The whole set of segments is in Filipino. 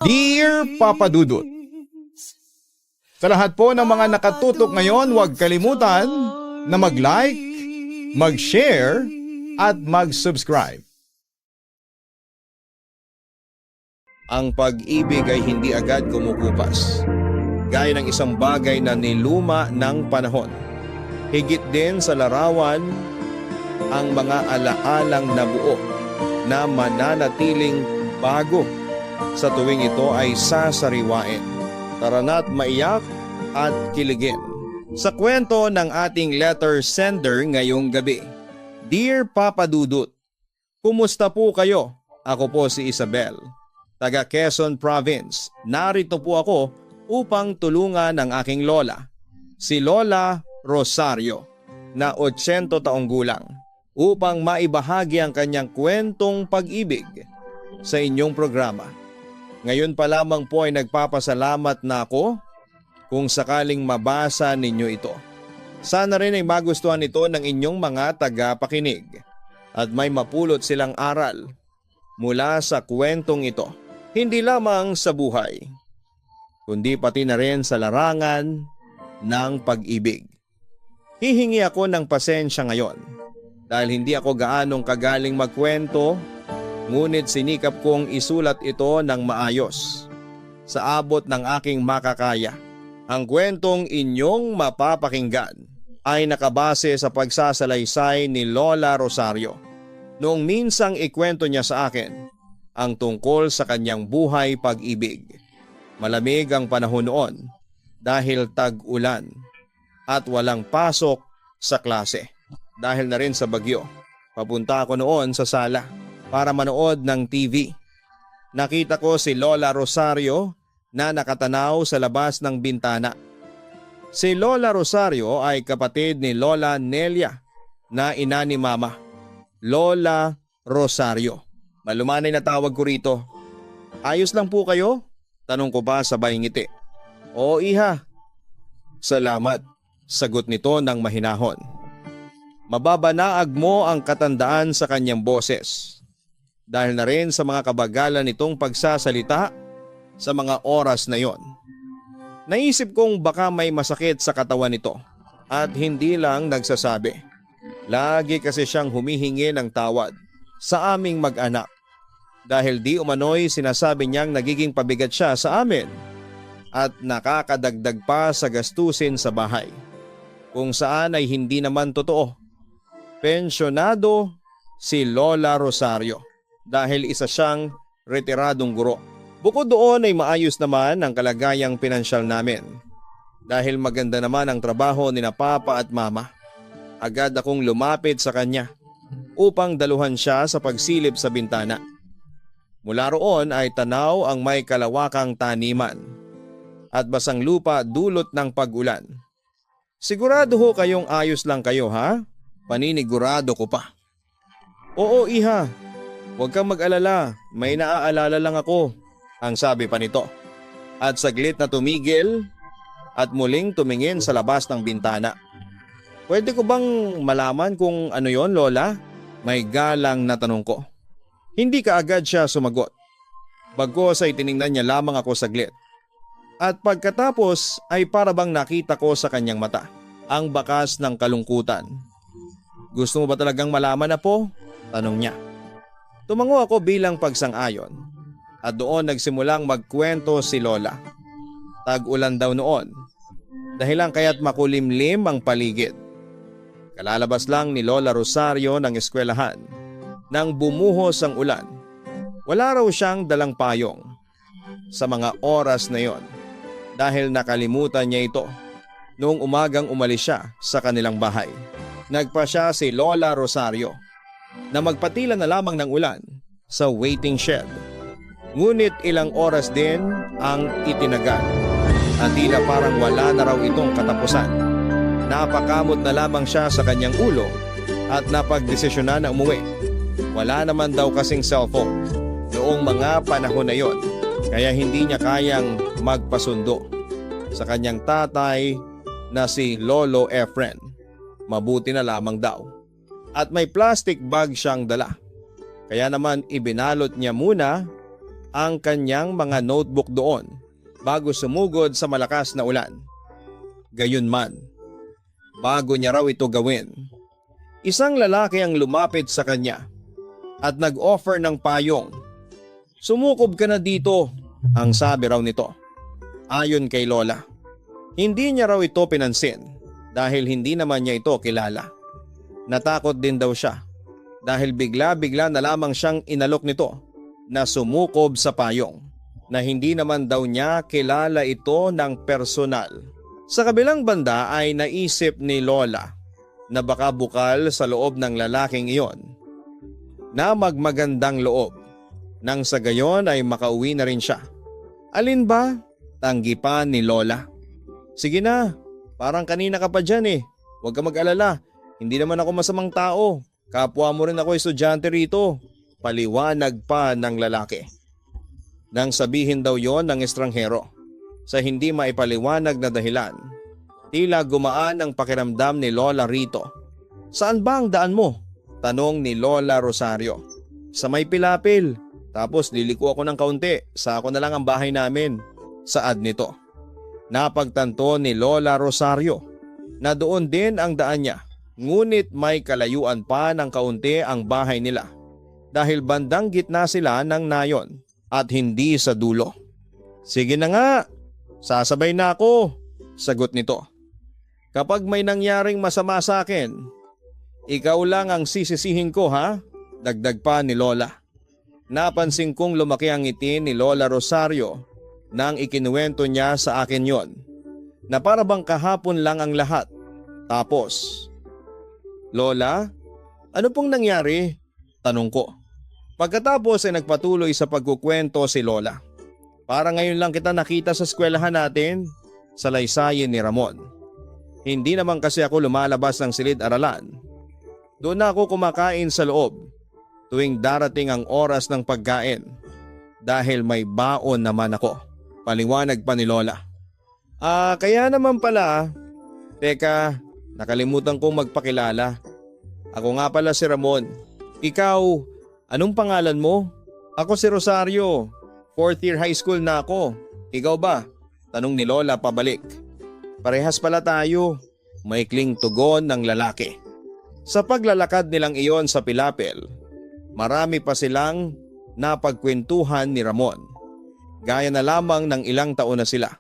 Dear Papa Dudut, sa lahat po ng mga nakatutok ngayon, huwag kalimutan na mag-like, mag-share, at mag-subscribe. Ang pag-ibig ay hindi agad kumukupas, gaya ng isang bagay na niluma ng panahon. Higit din sa larawan ang mga alaalang nabuo na mananatiling bago sa tuwing ito ay sasariwain. Tara na't maiyak at kiligin sa kwento ng ating letter sender ngayong gabi. Dear Papa Dudut, kumusta po kayo? Ako po si Isabel, taga Quezon Province. Narito po ako upang tulungan ang aking lola, si Lola Rosario, na 80 taong gulang, upang maibahagi ang kanyang kwentong pag-ibig sa inyong programa. Ngayon pa lamang po ay nagpapasalamat na ako kung sakaling mabasa ninyo ito. Sana rin ay magustuhan ito ng inyong mga tagapakinig at may mapulot silang aral mula sa kwentong ito. Hindi lamang sa buhay, kundi pati na rin sa larangan ng pag-ibig. Hihingi ako ng pasensya ngayon dahil hindi ako gaanong kagaling magkwento, ngunit sinikap kong isulat ito ng maayos sa abot ng aking makakaya. Ang kwentong inyong mapapakinggan ay nakabase sa pagsasalaysay ni Lola Rosario noong minsang ikwento niya sa akin ang tungkol sa kanyang buhay pag-ibig. Malamig ang panahon noon dahil tag-ulan at walang pasok sa klase. Dahil na rin sa bagyo, papunta ako noon sa sala para manood ng TV. Nakita ko si Lola Rosario na nakatanaw sa labas ng bintana. Si Lola Rosario ay kapatid ni Lola Nelia na ina ni Mama, Lola Rosario. Malumanay na tawag ko rito. Ayos lang po kayo? Tanong ko pa sabay ngiti. Oo iha. Salamat, sagot nito ng mahinahon. Mababanaag mo ang katandaan sa kanyang boses dahil na rin sa mga kabagalan nitong pagsasalita sa mga oras na yon. Naisip kong baka may masakit sa katawan nito at hindi lang nagsasabi. Lagi kasi siyang humihingi ng tawad sa aming mag-anak dahil di umano'y sinasabi niyang nagiging pabigat siya sa amin at nakakadagdag pa sa gastusin sa bahay, kung saan ay hindi naman totoo. Pensyonado si Lola Rosario dahil isa siyang retiradong guro. Bukod doon ay maayos naman ang kalagayang pinansyal namin dahil maganda naman ang trabaho ni na Papa at Mama. Agad akong lumapit sa kanya upang daluhan siya sa pagsilip sa bintana. Mula roon ay tanaw ang may kalawakang taniman at basang lupa dulot ng pag-ulan. Sigurado ho kayong ayos lang kayo ha? Paninigurado ko pa. Oo iha, huwag kang mag-alala, may naaalala lang ako, ang sabi pa nito. At saglit na tumigil at muling tumingin sa labas ng bintana. Pwede ko bang malaman kung ano yon, Lola? May galang na tanong ko. Hindi kaagad siya sumagot. Bagkus ay tiningnan niya lamang ako saglit. At pagkatapos ay para bang nakita ko sa kanyang mata ang bakas ng kalungkutan. Gusto mo ba talagang malaman na po? Tanong niya. Tumango ako bilang pagsang-ayon at doon nagsimulang magkwento si Lola. Tag-ulan daw noon, dahilan kaya't makulimlim ang paligid. Kalalabas lang ni Lola Rosario ng eskwelahan nang bumuhos ang ulan. Wala raw siyang dalang payong sa mga oras na yon dahil nakalimutan niya ito noong umagang umalis siya sa kanilang bahay. Nagpa siya si Lola Rosario na magpatila na lamang ng ulan sa waiting shed. Ngunit ilang oras din ang itinagal at tila parang wala na raw itong katapusan. Napakamot na lamang siya sa kanyang ulo at napagdesisyonan na umuwi. Wala naman daw kasing cellphone noong mga panahon na yon, kaya hindi niya kayang magpasundo sa kanyang tatay na si Lolo Efren. Mabuti na lamang daw. At may plastic bag siyang dala. Kaya naman ibinalot niya muna ang kanyang mga notebook doon bago sumugod sa malakas na ulan. Gayunman, bago niya raw ito gawin, isang lalaki ang lumapit sa kanya at nag-offer ng payong. "Sumukob ka na dito," ang sabi raw nito. Ayon kay Lola, hindi niya raw ito pinansin dahil hindi naman niya ito kilala. Natakot din daw siya dahil bigla-bigla na lamang siyang inalok nito na sumukob sa payong na hindi naman daw niya kilala ito ng personal. Sa kabilang banda ay naisip ni Lola na baka bukal sa loob ng lalaking iyon na magmagandang loob nang sa gayon ay makauwi na rin siya. Alin ba? Tanggipan ni Lola. "Sige na, parang kanina ka pa dyan eh. Huwag ka mag-alala. Hindi naman ako masamang tao. Kapwa mo rin ako estudyante rito." Paliwanag pa ng lalaki. Nang sabihin daw yon ng estranghero, sa hindi maipaliwanag na dahilan, tila gumaan ang pakiramdam ni Lola rito. "Saan ba ang daan mo?" tanong ni Lola Rosario. "Sa may Pilapil. Tapos liliko ako ng kaunti. Sa ako na lang ang bahay namin." Saad nito. Napagtanto ni Lola Rosario na doon din ang daan niya. Ngunit may kalayuan pa ng kaunti ang bahay nila dahil bandang gitna sila ng nayon at hindi sa dulo. "Sige na nga, sasabay na ako," sagot nito. "Kapag may nangyaring masama sa akin, ikaw lang ang sisisihin ko, ha?" Dagdag pa ni Lola. Napansin kong lumaki ang ngiti ni Lola Rosario nang ikinuwento niya sa akin yon, na para bang kahapon lang ang lahat. Tapos, "Lola, ano pong nangyari?" tanong ko. Pagkatapos ay nagpatuloy sa pagkukwento si Lola. "Para ngayon lang kita nakita sa eskwelahan natin," salaysayin ni Ramon. "Hindi naman kasi ako lumalabas ng silid-aralan. Doon na ako kumakain sa loob tuwing darating ang oras ng pagkain dahil may baon naman ako." Paliwanag pa ni Lola. Kaya naman pala. Teka, nakalimutan kong magpakilala. Ako nga pala si Ramon. Ikaw, anong pangalan mo?" "Ako si Rosario. 4th year high school na ako. Ikaw ba?" tanong ni Lola pabalik. "Parehas pala tayo." Maikling tugon ng lalaki. Sa paglalakad nilang iyon sa Pilapil, marami pa silang napagkwentuhan ni Ramon. Gaya na lamang ng ilang taon na sila,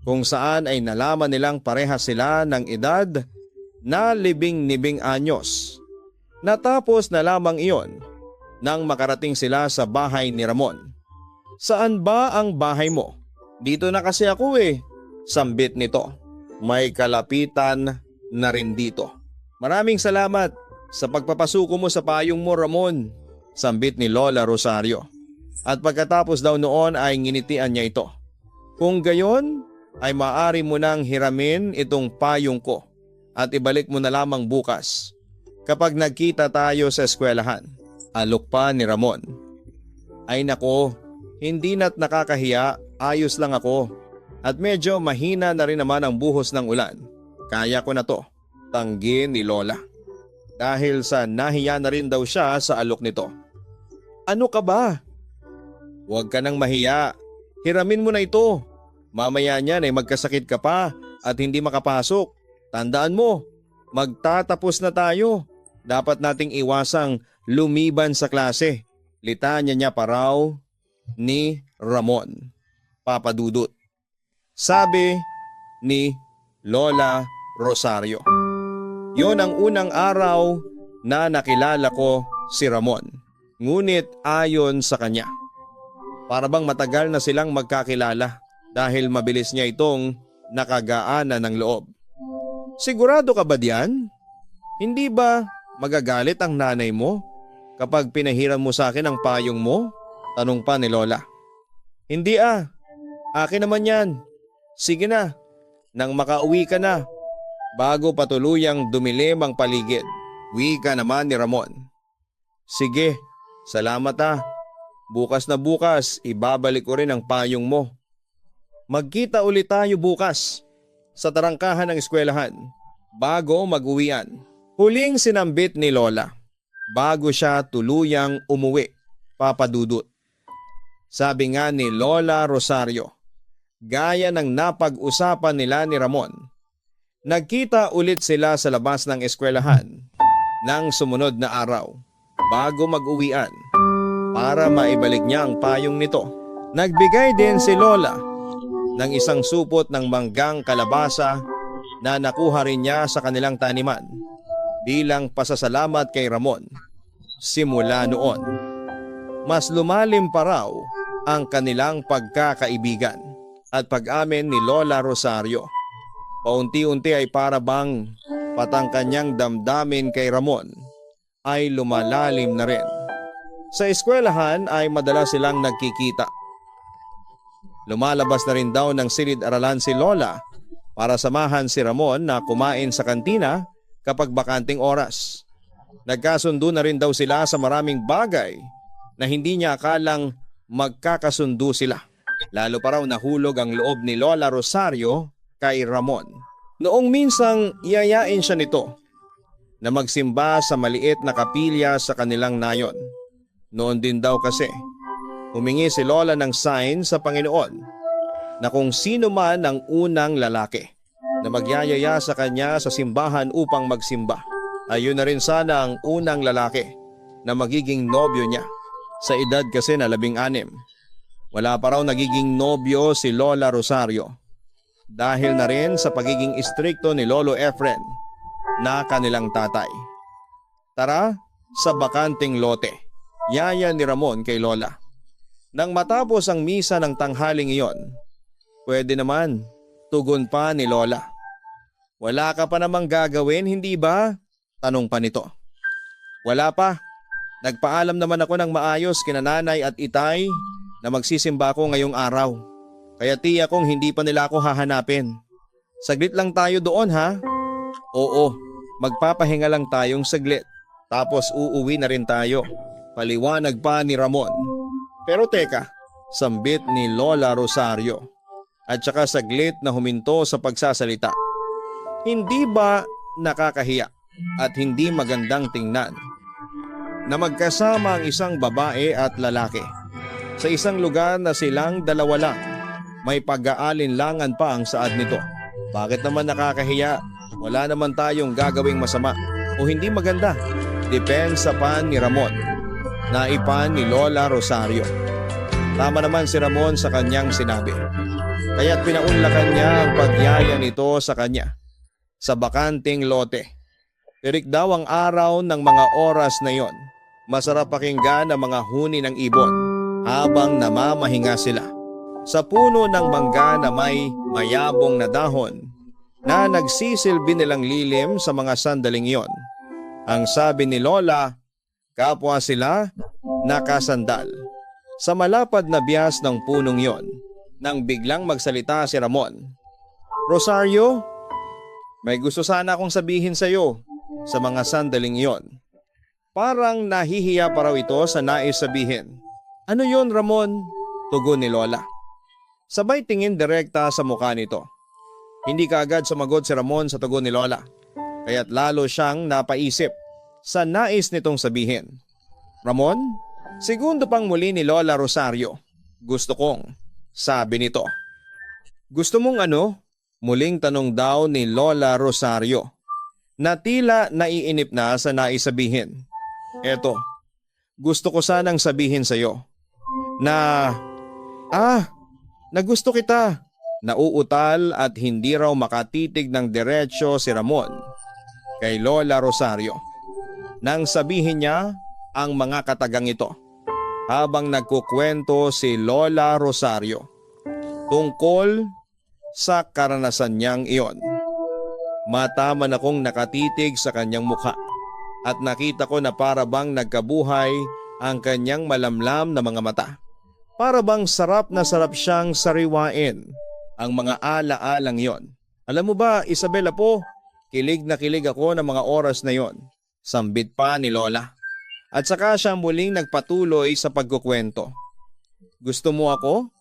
kung saan ay nalaman nilang parehas sila ng edad na 19 anyos. Natapos na lamang iyon nang makarating sila sa bahay ni Ramon. "Saan ba ang bahay mo?" "Dito na kasi ako eh," sambit nito. "May kalapitan na rin dito." "Maraming salamat sa pagpapasuko mo sa payong mo, Ramon," sambit ni Lola Rosario. At pagkatapos daw noon ay nginitian niya ito. "Kung gayon ay maaari mo nang hiramin itong payong ko at ibalik mo na lamang bukas kapag nagkita tayo sa eskwelahan." Alok pa ni Ramon. "Ay nako, hindi na't nakakahiya, ayos lang ako at medyo mahina na rin naman ang buhos ng ulan. Kaya ko na to," tanggi ni Lola. Dahil sa nahiya na rin daw siya sa alok nito. "Ano ka ba? Huwag ka nang mahiya. Hiramin mo na ito. Mamaya niyan ay magkasakit ka pa at hindi makapasok. Tandaan mo, magtatapos na tayo. Dapat nating iwasang lumiban sa klase." Litanya niya pa raw ni Ramon. Papadudot. Sabi ni Lola Rosario. Yon ang unang araw na nakilala ko si Ramon. Ngunit ayon sa kanya, para bang matagal na silang magkakilala dahil mabilis niya itong nakagaanan ng loob. "Sigurado ka ba diyan? Hindi ba magagalit ang nanay mo kapag pinahiram mo sa akin ang payong mo?" tanong pa ni Lola. "Hindi akin naman yan. Sige na, nang makauwi ka na." Bago patuluyang dumilim ang paligid, wika naman ni Ramon. "Sige, salamat Bukas na bukas, ibabalik ko rin ang payong mo. Magkita ulit tayo bukas sa tarangkahan ng eskwelahan bago mag-uwian." Huling sinambit ni Lola bago siya tuluyang umuwi, Papadudot. Sabi nga ni Lola Rosario, gaya ng napag-usapan nila ni Ramon, nagkita ulit sila sa labas ng eskwelahan ng sumunod na araw bago mag-uwian para maibalik niya ang payong nito. Nagbigay din si Lola ng isang supot ng manggang kalabasa na nakuha rin niya sa kanilang taniman bilang pasasalamat kay Ramon. Simula noon, mas lumalim pa raw ang kanilang pagkakaibigan at pag-amin ni Lola Rosario. Paunti-unti ay para bang patang kanyang damdamin kay Ramon ay lumalalim na rin. Sa eskwelahan ay madalas silang nagkikita. Lumalabas na rin daw ng silid-aralan si Lola para samahan si Ramon na kumain sa kantina kapag bakanting oras. Nagkasundo na rin daw sila sa maraming bagay na hindi niya akalang magkakasundo sila. Lalo pa raw nahulog ang loob ni Lola Rosario kay Ramon. Noong minsang iyayain siya nito na magsimba sa maliit na kapilya sa kanilang nayon. Noon din daw kasi humingi si Lola ng sign sa Panginoon na kung sino man ang unang lalaki na magyayaya sa kanya sa simbahan upang magsimba, ayun na rin sana ang unang lalaki na magiging nobyo niya. Sa edad kasi na 16, wala pa raw nagiging nobyo si Lola Rosario dahil na rin sa pagiging istrikto ni Lolo Efren na kanilang tatay. Tara sa bakanting lote, yaya ni Ramon kay Lola. Nang matapos ang misa ng tanghaling iyon, pwede naman, tugon pa ni Lola. Wala ka pa namang gagawin, hindi ba? Tanong pa nito. Wala pa. Nagpaalam naman ako ng maayos kina nanay at itay na magsisimba ako ngayong araw. Kaya tiya kong hindi pa nila ako hahanapin. Saglit lang tayo doon ha? Oo, magpapahinga lang tayong saglit. Tapos uuwi na rin tayo. Paliwanag pa ni Ramon. Pero teka, sambit ni Lola Rosario. At saka saglit na huminto sa pagsasalita. Hindi ba nakakahiya at hindi magandang tingnan na magkasama ang isang babae at lalaki sa isang lugar na silang dalawa lang? May pag-aalinlangan pa ang saad nito. Bakit naman nakakahiya? Wala naman tayong gagawing masama o hindi maganda. Depensa pa ni Ramon. Naipan ni Lola Rosario. Tama naman si Ramon sa kanyang sinabi. Kaya't pinaunlakan niya ang pagyaya nito sa kanya sa bakanting lote. Tirik daw ang araw ng mga oras na yon. Masarap pakinggan ang mga huni ng ibon habang namamahinga sila sa puno ng mangga na may mayabong na dahon na nagsisilbi nilang lilim sa mga sandaling iyon. Ang sabi ni Lola, kapwa sila nakasandal sa malapad na bias ng punong iyon nang biglang magsalita si Ramon. Rosario, may gusto sana akong sabihin sa iyo sa mga sandaling iyon. Parang nahihiya pa raw ito sa nais sabihin. Ano yon, Ramon? Tugon ni Lola. Sabay tingin direkta sa mukha nito. Hindi kaagad sumagot si Ramon sa tugon ni Lola. Kaya't lalo siyang napaisip sa nais nitong sabihin. Ramon, segundo pang muli ni Lola Rosario. Gusto kong, sabi nito. Gusto mong ano? Muling tanong daw ni Lola Rosario na tila naiinip na sa naisabihin. Eto, gusto ko sanang sabihin sa iyo na na gusto kita. Nauutal at hindi raw makatitig ng diretsyo si Ramon kay Lola Rosario nang sabihin niya ang mga katagang ito habang nagkukwento si Lola Rosario tungkol sa karanasan niyang iyon. Mataman akong nakatitig sa kanyang mukha at nakita ko na para bang nagkabuhay ang kanyang malamlam na mga mata. Para bang sarap na sarap siyang sariwain ang mga ala-alang yon. Alam mo ba, Isabela po, kilig na kilig ako ng mga oras na yon. Sambit pa ni Lola. At saka siya muling nagpatuloy sa pagkukwento. Gusto mo ako?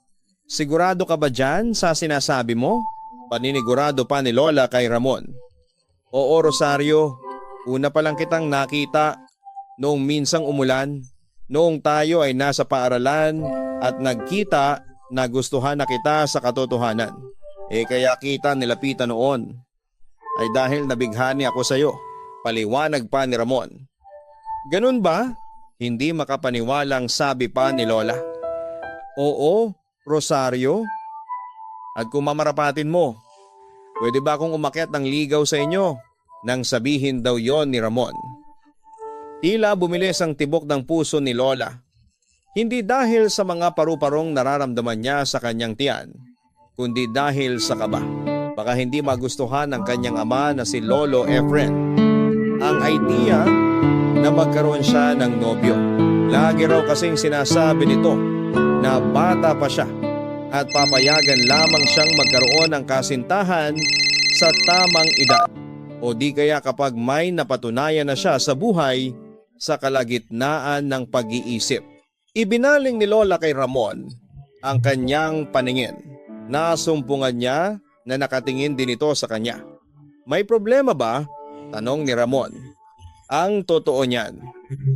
Sigurado ka ba dyan sa sinasabi mo? Paninigurado pa ni Lola kay Ramon. Oo, Rosario, una pa lang kitang nakita noong minsang umulan. Noong tayo ay nasa paaralan at nagkita na gustuhan na kita sa katotohanan. Kaya kita nilapitan noon ay dahil nabighani ako sa iyo. Paliwanag pa ni Ramon. Ganun ba? Hindi makapaniwalang sabi pa ni Lola. Oo, Rosario. At kung mamarapatin mo, pwede ba akong umakyat ng ligaw sa inyo? Nang sabihin daw yon ni Ramon. Tila bumilis ang tibok ng puso ni Lola. Hindi dahil sa mga paru-parong nararamdaman niya sa kanyang tiyan, kundi dahil sa kaba. Baka hindi magustuhan ng kanyang ama na si Lolo Efren ang idea na magkaroon siya ng nobyo. Lagi raw kasing sinasabi nito na bata pa siya at papayagan lamang siyang magkaroon ng kasintahan sa tamang edad o di kaya kapag may napatunayan na siya sa buhay sa kalagitnaan ng pag-iisip. Ibinaling ni Lola kay Ramon ang kanyang paningin. Nasumpungan niya na nakatingin din ito sa kanya. May problema ba? Tanong ni Ramon. Ang totoo niyan,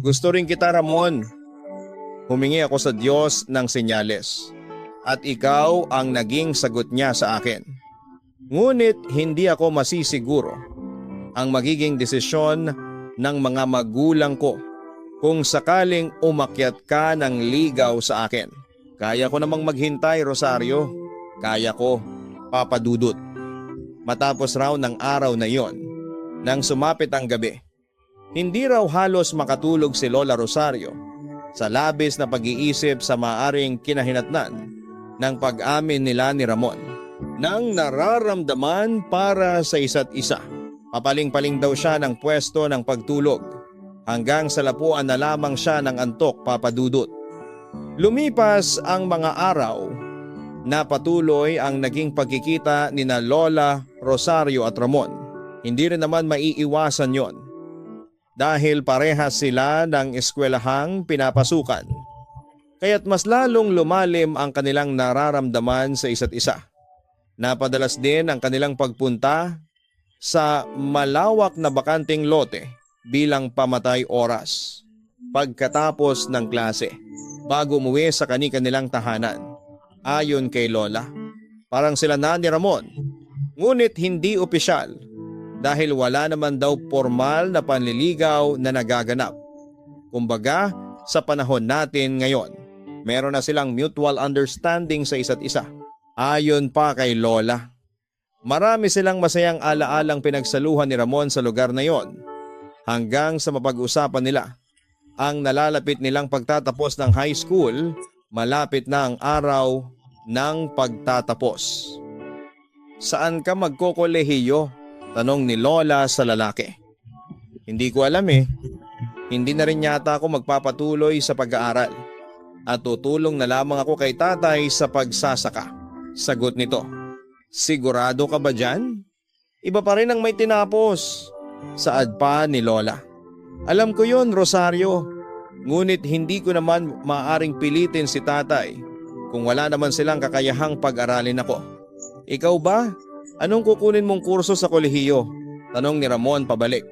gusto rin kita Ramon. Humingi ako sa Diyos ng senyales at ikaw ang naging sagot niya sa akin. Ngunit hindi ako masisiguro ang magiging desisyon ng mga magulang ko kung sakaling umakyat ka ng ligaw sa akin. Kaya ko namang maghintay, Rosario. Kaya ko, Papa Dudut. Matapos raw ng araw na yon, nang sumapit ang gabi, hindi raw halos makatulog si Lola Rosario sa labis na pag-iisip sa maaring kinahinatnan ng pag-amin nila ni Ramon nang nararamdaman para sa isa't isa. Papaling-paling daw siya ng pwesto ng pagtulog hanggang sa lapuan na lamang siya ng antok, Papa Dudut. Lumipas ang mga araw na patuloy ang naging pagkikita ni na Lola Rosario at Ramon. Hindi rin naman maiiwasan yon dahil parehas sila ng eskwelahang pinapasukan. Kaya't mas lalong lumalim ang kanilang nararamdaman sa isa't isa. Napadalas din ang kanilang pagpunta sa malawak na bakanting lote bilang pamatay oras pagkatapos ng klase bago umuwi sa kani-kanilang tahanan. Ayon kay Lola, parang sila na ni Ramon, ngunit hindi opisyal dahil wala naman daw formal na panliligaw na nagaganap. Kumbaga, sa panahon natin ngayon, meron na silang mutual understanding sa isa't isa. Ayon pa kay Lola, marami silang masayang alaalang pinagsaluhan ni Ramon sa lugar na yon hanggang sa mapag-usapan nila ang nalalapit nilang pagtatapos ng high school. Malapit na ang araw ng pagtatapos. Saan ka magkokolehiyo? Tanong ni Lola sa lalaki. Hindi ko alam Hindi na rin yata ako magpapatuloy sa pag-aaral at tutulong na lamang ako kay tatay sa pagsasaka. Sagot nito. Sigurado ka ba dyan? Iba pa rin ang may tinapos. Saad pa ni Lola. Alam ko yon, Rosario. Ngunit hindi ko naman maaaring pilitin si tatay kung wala naman silang kakayahang pag-aralin ako. Ikaw ba? Anong kukunin mong kurso sa kolehiyo? Tanong ni Ramon pabalik.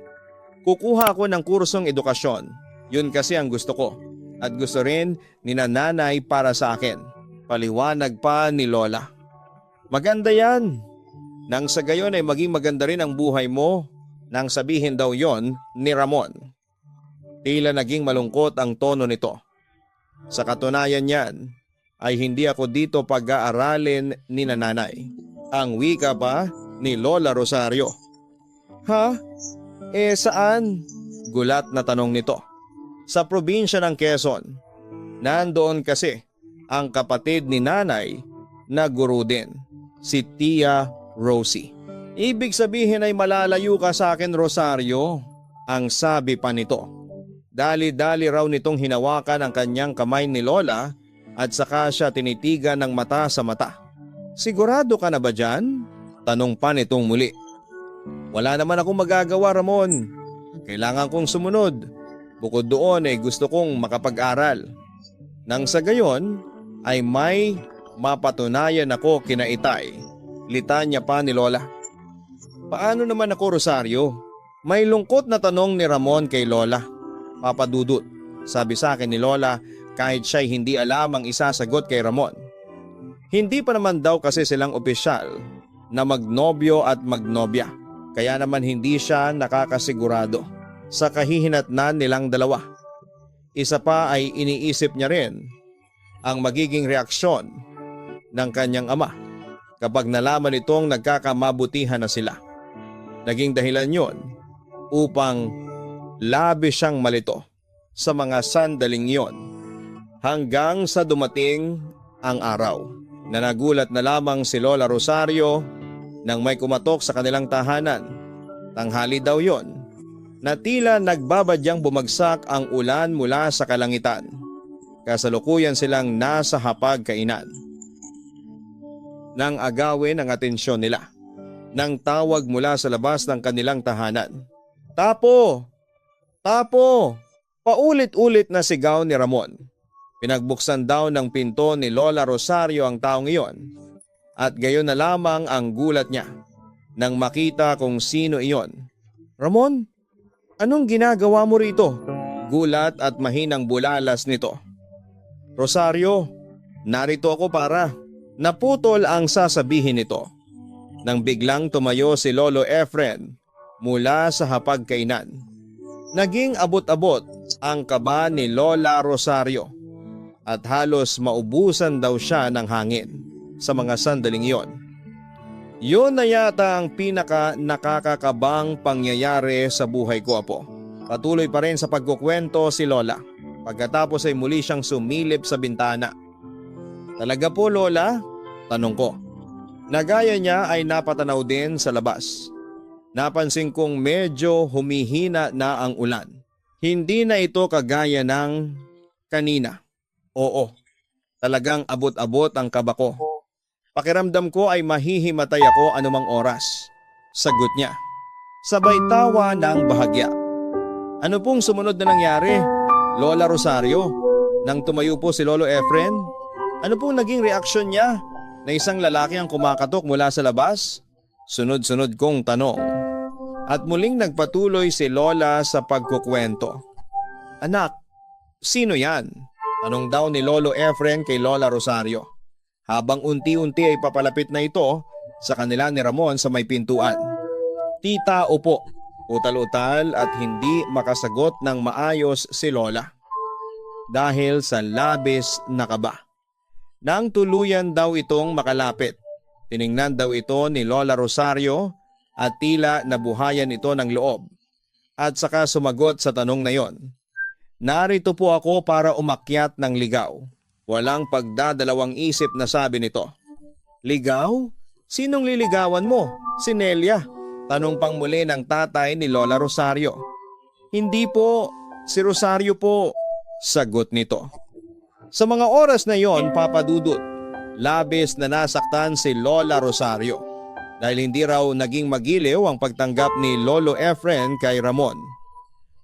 Kukuha ako ng kursong edukasyon. Yun kasi ang gusto ko. At gusto rin ni nanay para sa akin. Paliwanag pa ni Lola. Maganda yan. Nang sa gayon ay maging maganda rin ang buhay mo. Nang sabihin daw yon ni Ramon. Tila naging malungkot ang tono nito. Sa katunayan niyan ay hindi ako dito pag-aaralin ni nanay. Ang wika pa ni Lola Rosario. Ha? Saan? Gulat na tanong nito. Sa probinsya ng Quezon. Nandoon kasi ang kapatid ni nanay na guro din, si Tia Rosie. Ibig sabihin ay malalayo ka sa akin, Rosario, ang sabi pa nito. Dali-dali raw nitong hinawakan ang kanyang kamay ni Lola at saka siya tinitigan ng mata sa mata. Sigurado ka na ba dyan? Tanong pa nitong muli. Wala naman akong magagawa, Ramon. Kailangan kong sumunod. Bukod doon ay gusto kong makapag-aral. Nang sa gayon ay may mapatunayan ako kina Itay. Litanya pa ni Lola. Paano naman ako, Rosario? May lungkot na tanong ni Ramon kay Lola. Papa Dudut, sabi sa akin ni Lola kahit siya'y hindi alam ang isasagot kay Ramon. Hindi pa naman daw kasi silang opisyal na magnobyo at magnobya, kaya naman hindi siya nakakasigurado sa kahihinatnan nilang dalawa. Isa pa ay iniisip niya rin ang magiging reaksyon ng kanyang ama kapag nalaman itong nagkakamabutihan na sila. Naging dahilan yon upang labis siyang malito sa mga sandaling yon hanggang sa dumating ang araw na nagulat na lamang si Lola Rosario nang may kumatok sa kanilang tahanan. Tanghali daw yon na tila nagbabadyang bumagsak ang ulan mula sa kalangitan. Kasalukuyan silang nasa hapag-kainan. Nang agawin ang atensyon nila nang tawag mula sa labas ng kanilang tahanan. "Tapo! Tapo!" Paulit-ulit na sigaw ni Ramon. Pinagbuksan daw ng pinto ni Lola Rosario ang taong iyon at gayon na lamang ang gulat niya nang makita kung sino iyon. "Ramon, anong ginagawa mo rito?" Gulat at mahinang bulalas nito. "Rosario, narito ako para..." Naputol ang sasabihin nito nang biglang tumayo si Lolo Efren mula sa hapag-kainan. Naging abot-abot ang kaba ni Lola Rosario at halos maubusan daw siya ng hangin sa mga sandaling iyon. Yun na yata ang pinaka nakakakabang pangyayari sa buhay ko, apo. Patuloy pa rin sa pagkukwento si Lola. Pagkatapos ay muli siyang sumilip sa bintana. "Talaga po, Lola?" tanong ko. Nagaya niya ay napatanaw din sa labas. Napansin kong medyo humihina na ang ulan. Hindi na ito kagaya ng kanina. Oo, talagang abot-abot ang kaba ko. Pakiramdam ko ay mahihimatay ako anumang oras. Sagot niya. Sabay tawa ng bahagya. "Ano pong sumunod na nangyari, Lola Rosario?" Nang tumayo po si Lolo Efren, ano pong naging reaksyon niya na isang lalaki ang kumakatok mula sa labas? Sunod-sunod kong tanong. At muling nagpatuloy si Lola sa pagkukwento. "Anak, sino yan?" tanong daw ni Lolo Efren kay Lola Rosario. Habang unti-unti ay papalapit na ito sa kanila ni Ramon sa may pintuan. "Tita, upo." Utal-utal at hindi makasagot ng maayos si Lola. Dahil sa labis na kaba. Nang tuluyan daw itong makalapit, tiningnan daw ito ni Lola Rosario at tila nabuhayan ito ng loob. At saka sumagot sa tanong na yon. "Narito po ako para umakyat ng ligaw." Walang pagdadalawang isip na sabi nito. "Ligaw? Sinong liligawan mo? Si Nelia?" tanong pang muli ng tatay ni Lola Rosario. "Hindi po, si Rosario po," sagot nito. Sa mga oras na yon, Papa Dudut, labis na nasaktan si Lola Rosario dahil hindi raw naging magiliw ang pagtanggap ni Lolo Efren kay Ramon.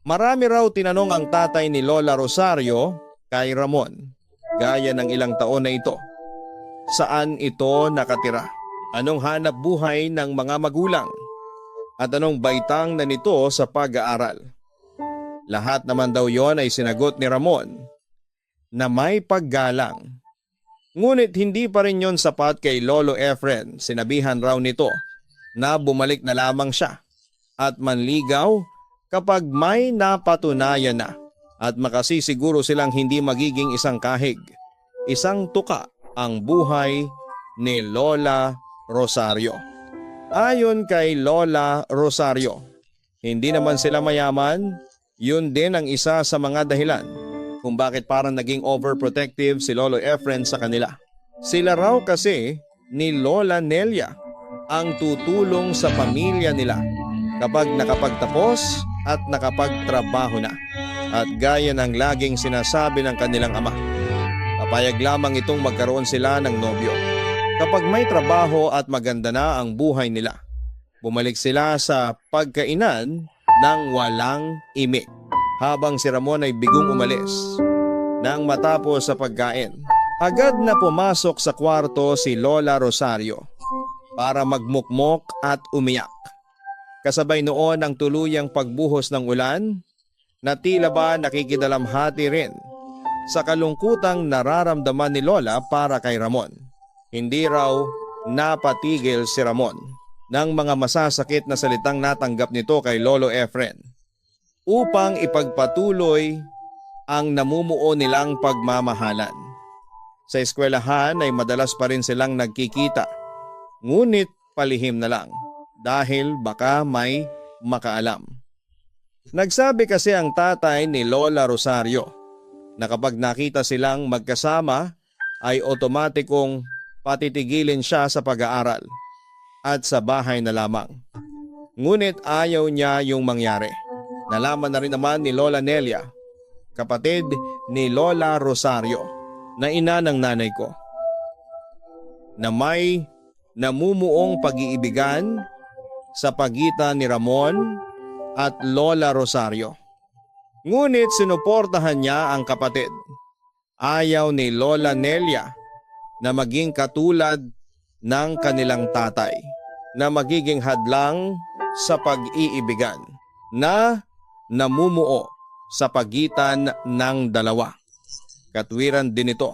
Marami raw tinanong ang tatay ni Lola Rosario kay Ramon, gaya ng ilang taon na ito. Saan ito nakatira? Anong hanap buhay ng mga magulang? At anong baitang na nito sa pag-aaral? Lahat naman daw yon ay sinagot ni Ramon na may paggalang. Ngunit hindi pa rin yon sapat kay Lolo Efren. Sinabihan raw nito na bumalik na lamang siya at manligaw kapag may napatunayan na at makasisiguro silang hindi magiging isang kahig, isang tuka ang buhay ni Lola Rosario. Ayon kay Lola Rosario, hindi naman sila mayaman. Yun din ang isa sa mga dahilan kung bakit parang naging overprotective si Lolo Efren sa kanila. Sila raw kasi ni Lola Nelia ang tutulong sa pamilya nila kapag nakapagtapos at nakapagtrabaho na. At gaya ng laging sinasabi ng kanilang ama, papayag lamang itong magkaroon sila ng nobyo kapag may trabaho at maganda na ang buhay nila. Bumalik sila sa pagkainan ng walang imik. Habang si Ramon ay bigong umalis. Nang matapos sa pagkain, agad na pumasok sa kwarto si Lola Rosario para magmukmok at umiyak. Kasabay noon ang tuluyang pagbuhos ng ulan na tila ba nakikidalamhati rin sa kalungkutang nararamdaman ni Lola para kay Ramon. Hindi raw napatigil si Ramon ng mga masasakit na salitang natanggap nito kay Lolo Efren upang ipagpatuloy ang namumuo nilang pagmamahalan. Sa eskwelahan ay madalas pa rin silang nagkikita, ngunit palihim na lang dahil baka may makaalam. Nagsabi kasi ang tatay ni Lola Rosario na kapag nakita silang magkasama ay otomatikong patitigilin siya sa pag-aaral at sa bahay na lamang. Ngunit ayaw niya yung mangyari. Nalaman na rin naman ni Lola Nelia, kapatid ni Lola Rosario, na ina ng nanay ko, na may namumuong pag-iibigan sa pagitan ni Ramon at Lola Rosario. Ngunit sinuportahan niya ang kapatid. Ayaw ni Lola Nelia na maging katulad ng kanilang tatay, na magiging hadlang sa pag-iibigan na namumuo sa pagitan ng dalawa. Katwiran din ito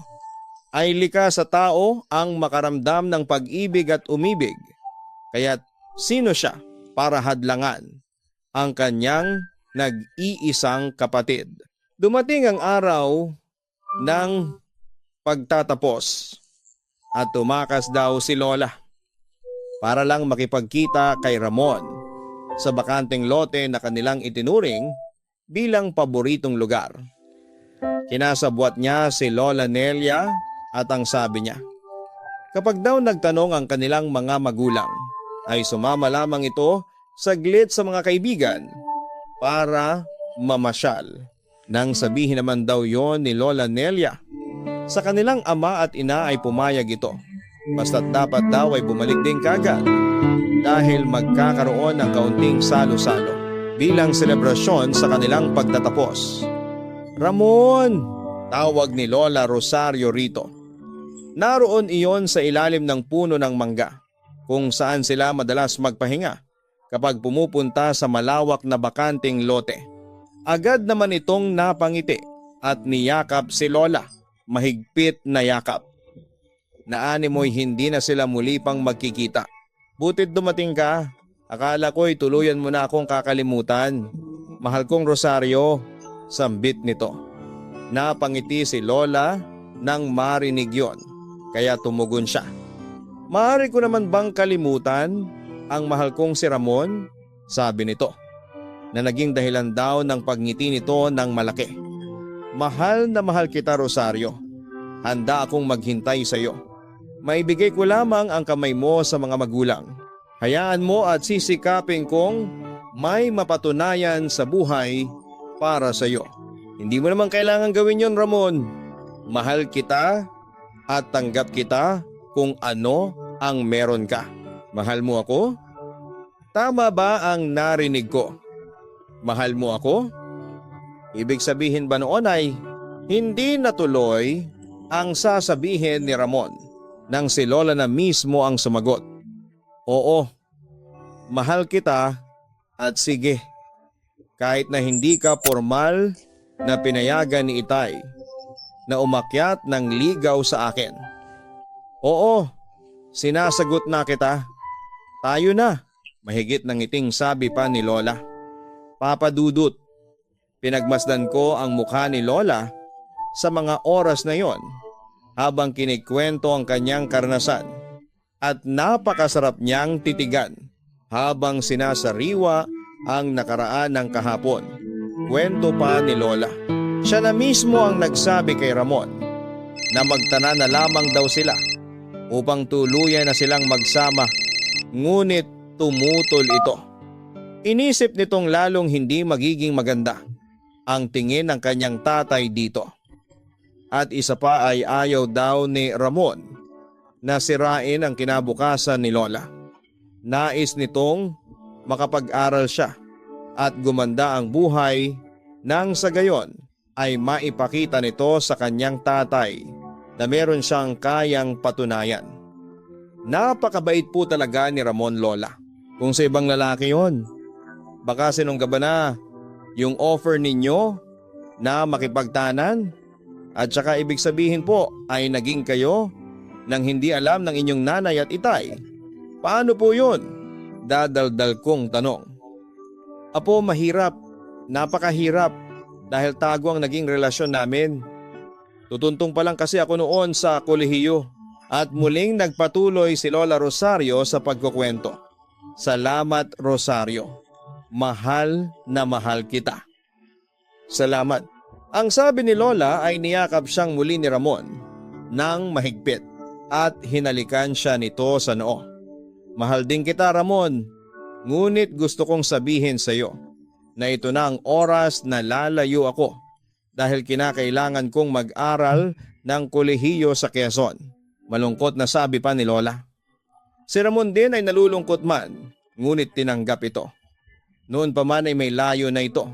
ay likas sa tao ang makaramdam ng pag-ibig at umibig, kaya't sino siya para hadlangan ang kanyang nag-iisang kapatid. Dumating ang araw ng pagtatapos at tumakas daw si Lola para lang makipagkita kay Ramon sa bakanteng lote na kanilang itinuring bilang paboritong lugar. Kinasabwat niya si Lola Nelia at ang sabi niya, kapag daw nagtanong ang kanilang mga magulang ay sumama lamang ito saglit sa mga kaibigan para mamasyal. Nang sabihin naman daw yon ni Lola Nelia, sa kanilang ama at ina ay pumayag ito. Basta't dapat daw ay bumalik din kagad dahil magkakaroon ng kaunting salo-salo bilang selebrasyon sa kanilang pagtatapos. Ramon! Tawag ni Lola Rosario rito. Naroon iyon sa ilalim ng puno ng mangga kung saan sila madalas magpahinga kapag pumupunta sa malawak na bakanting lote. Agad naman itong napangiti at niyakap si Lola, mahigpit na yakap. Naanimoy hindi na sila muli pang magkikita. Butit dumating ka, akala ko'y tuluyan mo na akong kakalimutan. Mahal kong Rosario, sambit nito. Napangiti si Lola nang marinig yon, kaya tumugon siya. Maaari ko naman bang kalimutan ang mahal kong si Ramon? Sabi nito, na naging dahilan daw ng pagngiti nito ng malaki. Mahal na mahal kita, Rosario. Handa akong maghintay sa iyo. Maibigay ko lamang ang kamay mo sa mga magulang. Hayaan mo at sisikapin kong may mapatunayan sa buhay para sa iyo. Hindi mo naman kailangan gawin yon, Ramon. Mahal kita at tanggap kita kung ano ang meron ka. Mahal mo ako? Tama ba ang narinig ko? Mahal mo ako? Ibig sabihin ba noon ay hindi natuloy ang sasabihin ni Ramon nang si Lola na mismo ang sumagot. Oo, mahal kita at sige, kahit na hindi ka formal na pinayagan ni Itay na umakyat ng ligaw sa akin. Oo, sinasagot na kita. Tayo na, mahigit ng ngiting sabi pa ni Lola. Papa Dudut, pinagmasdan ko ang mukha ni Lola sa mga oras na yon habang kinikwento ang kanyang karanasan at napakasarap niyang titigan habang sinasariwa ang nakaraan ng kahapon. Kwento pa ni Lola. Siya na mismo ang nagsabi kay Ramon na magtana na lamang daw sila upang tuluyan na silang magsama, ngunit tumutol ito. Inisip nitong lalong hindi magiging maganda ang tingin ng kanyang tatay dito. At isa pa ay ayaw daw ni Ramon na sirain ang kinabukasan ni Lola. Nais nitong makapag-aral siya at gumanda ang buhay nang sa gayon ay maipakita nito sa kanyang tatay na meron siyang kayang patunayan. Napakabait po talaga ni Ramon, Lola. Kung sa ibang lalaki yon, baka sinunggaba na yung offer ninyo na makipagtanan. At saka ibig sabihin po ay naging kayo nang hindi alam ng inyong nanay at itay. Paano po yun? Dadaldal kong tanong. Apo, mahirap. Napakahirap dahil tago ang naging relasyon namin. Tutuntong pa lang kasi ako noon sa kolehiyo. At muling nagpatuloy si Lola Rosario sa pagkukwento. Salamat, Rosario. Mahal na mahal kita. Salamat. Ang sabi ni Lola ay niyakap siyang muli ni Ramon ng mahigpit at hinalikan siya nito sa noo. Mahal din kita, Ramon. Ngunit gusto kong sabihin sa iyo na ito na ang oras na lalayo ako dahil kinakailangan kong mag-aral ng kolehiyo sa Quezon. Malungkot na sabi pa ni Lola. Si Ramon din ay nalulungkot man, ngunit tinanggap ito. Noon pa man ay may layo na ito.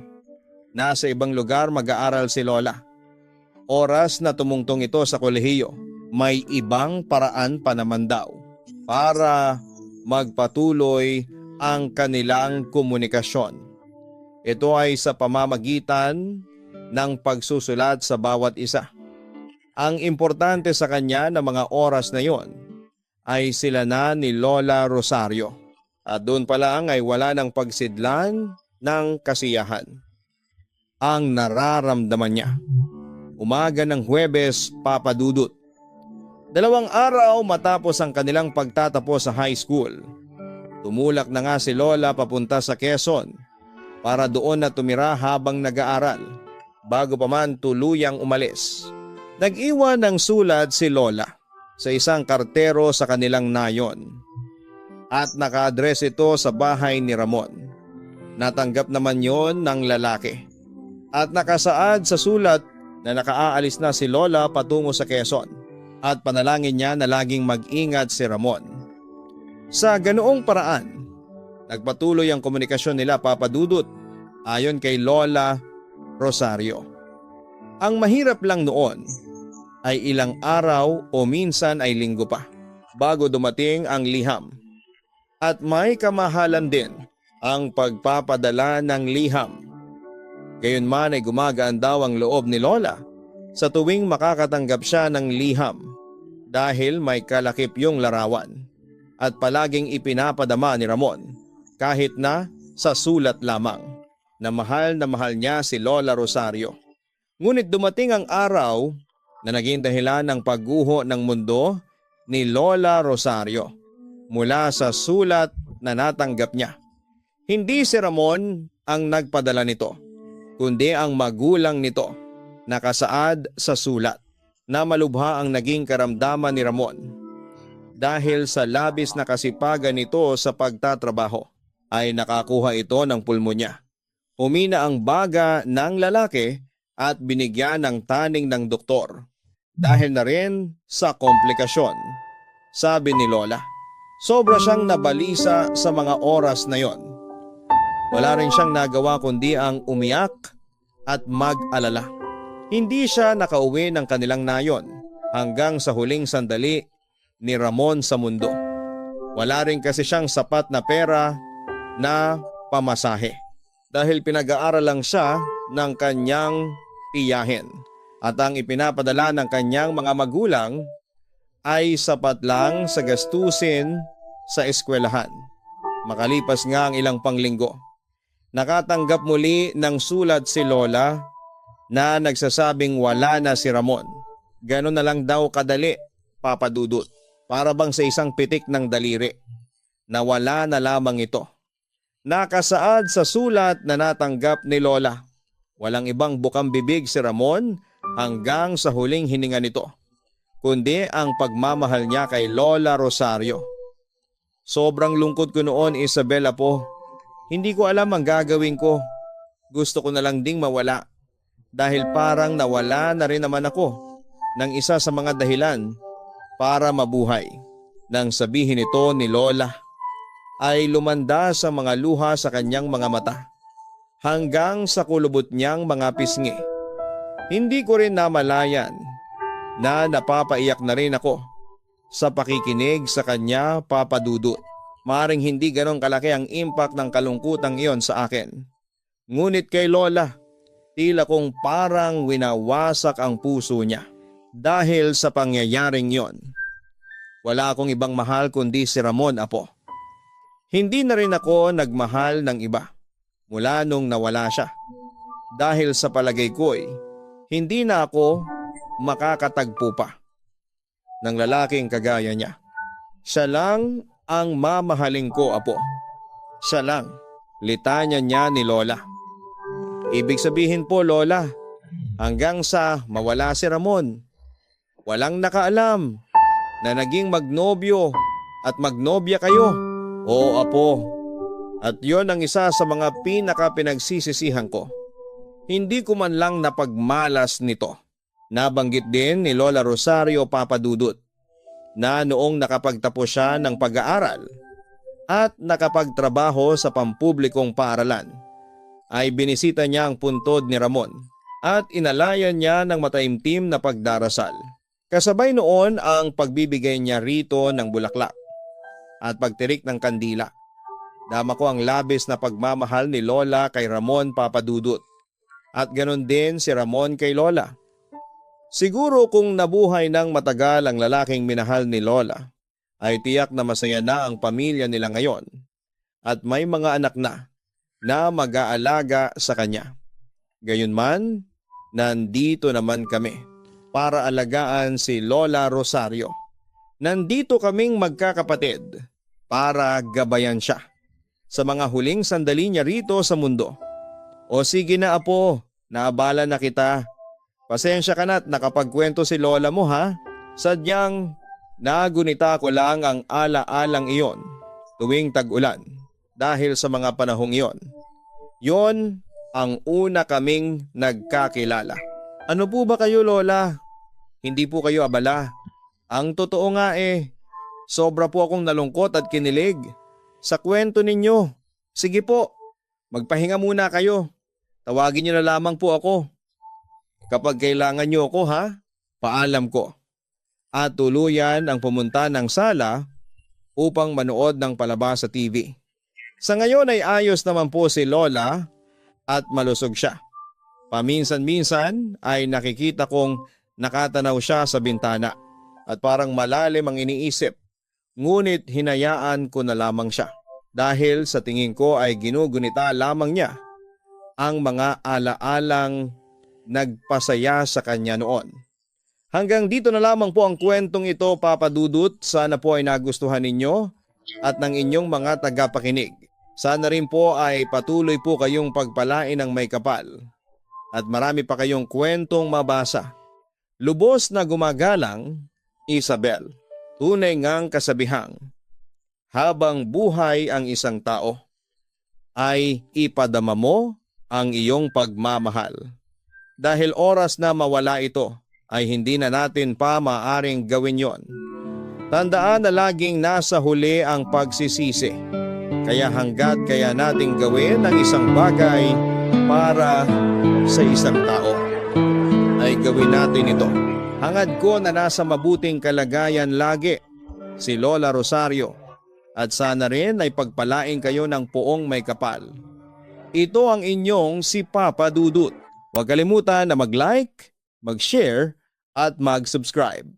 Nasa ibang lugar mag-aaral si Lola. Oras na tumungtong ito sa kolehiyo, may ibang paraan pa naman daw para magpatuloy ang kanilang komunikasyon. Ito ay sa pamamagitan ng pagsusulat sa bawat isa. Ang importante sa kanya na mga oras na yon ay sila na ni Lola Rosario. At doon pa lang ay wala ng pagsidlan ng kasiyahan. Ang nararamdaman niya. Umaga ng Huwebes, Papa Dudut. 2 araw matapos ang kanilang pagtatapos sa high school. Tumulak na nga si Lola papunta sa Quezon para doon na tumira habang nag-aaral bago pa man tuluyang umalis. Nag-iwan ng sulat si Lola sa isang kartero sa kanilang nayon at naka-address ito sa bahay ni Ramon. Natanggap naman yon ng lalaki at nakasaad sa sulat na nakaaalis na si Lola patungo sa Quezon at panalangin niya na laging mag-ingat si Ramon. Sa ganoong paraan, nagpatuloy ang komunikasyon nila, Papa Dudut, ayon kay Lola Rosario. Ang mahirap lang noon ay ilang araw o minsan ay linggo pa bago dumating ang liham. At may kamahalan din ang pagpapadala ng liham. Gayunman ay gumagaan daw ang loob ni Lola sa tuwing makakatanggap siya ng liham dahil may kalakip yung larawan at palaging ipinapadama ni Ramon kahit na sa sulat lamang na mahal niya si Lola Rosario. Ngunit dumating ang araw na naging dahilan ng pagguho ng mundo ni Lola Rosario mula sa sulat na natanggap niya. Hindi si Ramon ang nagpadala nito, kundi ang magulang nito, nakasaad sa sulat na malubha ang naging karamdaman ni Ramon. Dahil sa labis na kasipagan nito sa pagtatrabaho ay nakakuha ito ng pulmonya. Umina ang baga ng lalaki at binigyan ng taning ng doktor dahil na rin sa komplikasyon. Sabi ni Lola, sobra siyang nabalisa sa mga oras na yon. Wala rin siyang nagawa kundi ang umiyak at mag-alala. Hindi siya nakauwi ng kanilang nayon hanggang sa huling sandali ni Ramon sa mundo. Wala rin kasi siyang sapat na pera na pamasahe dahil pinag-aaral lang siya ng kanyang tiyahin at ang ipinapadala ng kanyang mga magulang ay sapat lang sa gastusin sa eskwelahan. Makalipas nga ang ilang panglinggo, nakatanggap muli ng sulat si Lola na nagsasabing wala na si Ramon. Ganon na lang daw kadali, Papa Dudut, para bang sa isang pitik ng daliri na wala na lamang ito. Nakasaad sa sulat na natanggap ni Lola, walang ibang bukang bibig si Ramon hanggang sa huling hininga nito, kundi ang pagmamahal niya kay Lola Rosario. Sobrang lungkot ko noon, Isabela po. Hindi ko alam ang gagawin ko. Gusto ko na lang ding mawala dahil parang nawala na rin naman ako ng isa sa mga dahilan para mabuhay. Nang sabihin ito ni Lola ay lumanda sa mga luha sa kanyang mga mata hanggang sa kulubot niyang mga pisngi. Hindi ko rin namalayan na napapaiyak na rin ako sa pakikinig sa kanya, Papa Dudut. Maaring hindi ganon kalaki ang impact ng kalungkutang iyon sa akin. Ngunit kay Lola, Tila kong parang winawasak ang puso niya. Dahil sa pangyayaring yon, wala akong ibang mahal kundi si Ramon, apo. Hindi na rin ako nagmahal ng iba mula nung nawala siya. Dahil sa palagay ko'y hindi na ako makakatagpo pa ng lalaking kagaya niya. Siya lang ang mamahalin ko, apo. Siya lang, litanya niya ni Lola. Ibig sabihin po, Lola, hanggang sa mawala si Ramon, walang nakaalam na naging magnobyo at magnobya kayo. Oo, apo. At yon ang isa sa mga pinaka-pinagsisisihan ko. Hindi ko man lang napagmalas nito. Nabanggit din ni Lola Rosario Papadudut na noong nakapagtapos siya ng pag-aaral at nakapagtrabaho sa pampublikong paaralan, ay binisita niya ang puntod ni Ramon at inalayan niya ng mataimtim na pagdarasal. Kasabay noon ang pagbibigay niya rito ng bulaklak at pagtirik ng kandila. Dama ko ang labis na pagmamahal ni Lola kay Ramon Papadudut at ganon din si Ramon kay Lola. Siguro kung nabuhay ng matagal ang lalaking minahal ni Lola, ay tiyak na masaya na ang pamilya nila ngayon at may mga anak na mag-aalaga sa kanya. Gayunman, nandito naman kami para alagaan si Lola Rosario. Nandito kaming magkakapatid para gabayan siya sa mga huling sandali niya rito sa mundo. O sige na, apo, naabala na kita. Pasensya ka na at nakapagkwento si Lola mo, ha? Sadyang nagunita ko lang ang ala-alang iyon tuwing tag-ulan. Dahil sa mga panahong iyon, yon ang una kaming nagkakilala. Ano po ba kayo, Lola? Hindi po kayo abala. Ang totoo nga sobra po akong nalungkot at kinilig sa kwento ninyo. Sige po, magpahinga muna kayo. Tawagin niyo na lamang po ako. Kapag kailangan niyo ako, ha? Paalam ko. At tuluyan ang pumunta ng sala upang manood ng palabas sa TV. Sa ngayon ay ayos naman po si Lola at malusog siya. Paminsan-minsan ay nakikita kong nakatanaw siya sa bintana at parang malalim ang iniisip. Ngunit hinayaan ko na lamang siya dahil sa tingin ko ay ginugunita lamang niya ang mga ala-alang nagpasaya sa kanya noon. Hanggang dito na lamang po ang kwentong ito, Papa Dudut. Sana po ay nagustuhan ninyo at ng inyong mga tagapakinig. Sana rin po ay patuloy po kayong pagpalain ng may kapal at marami pa kayong kwentong mabasa. Lubos na gumagalang, Isabel. Tunay ngang kasabihang, habang buhay ang isang tao, ay ipadama mo ang iyong pagmamahal. Dahil oras na mawala ito, ay hindi na natin pa maaring gawin yon. Tandaan na laging nasa huli ang pagsisisi. Kaya hanggat kaya nating gawin ang isang bagay para sa isang tao, ay gawin natin ito. Hangad ko na nasa mabuting kalagayan lagi si Lola Rosario at sana rin ay pagpalain kayo ng poong may kapal. Ito ang inyong si Papa Dudut. Huwag kalimutan na mag-like, mag-share at mag-subscribe.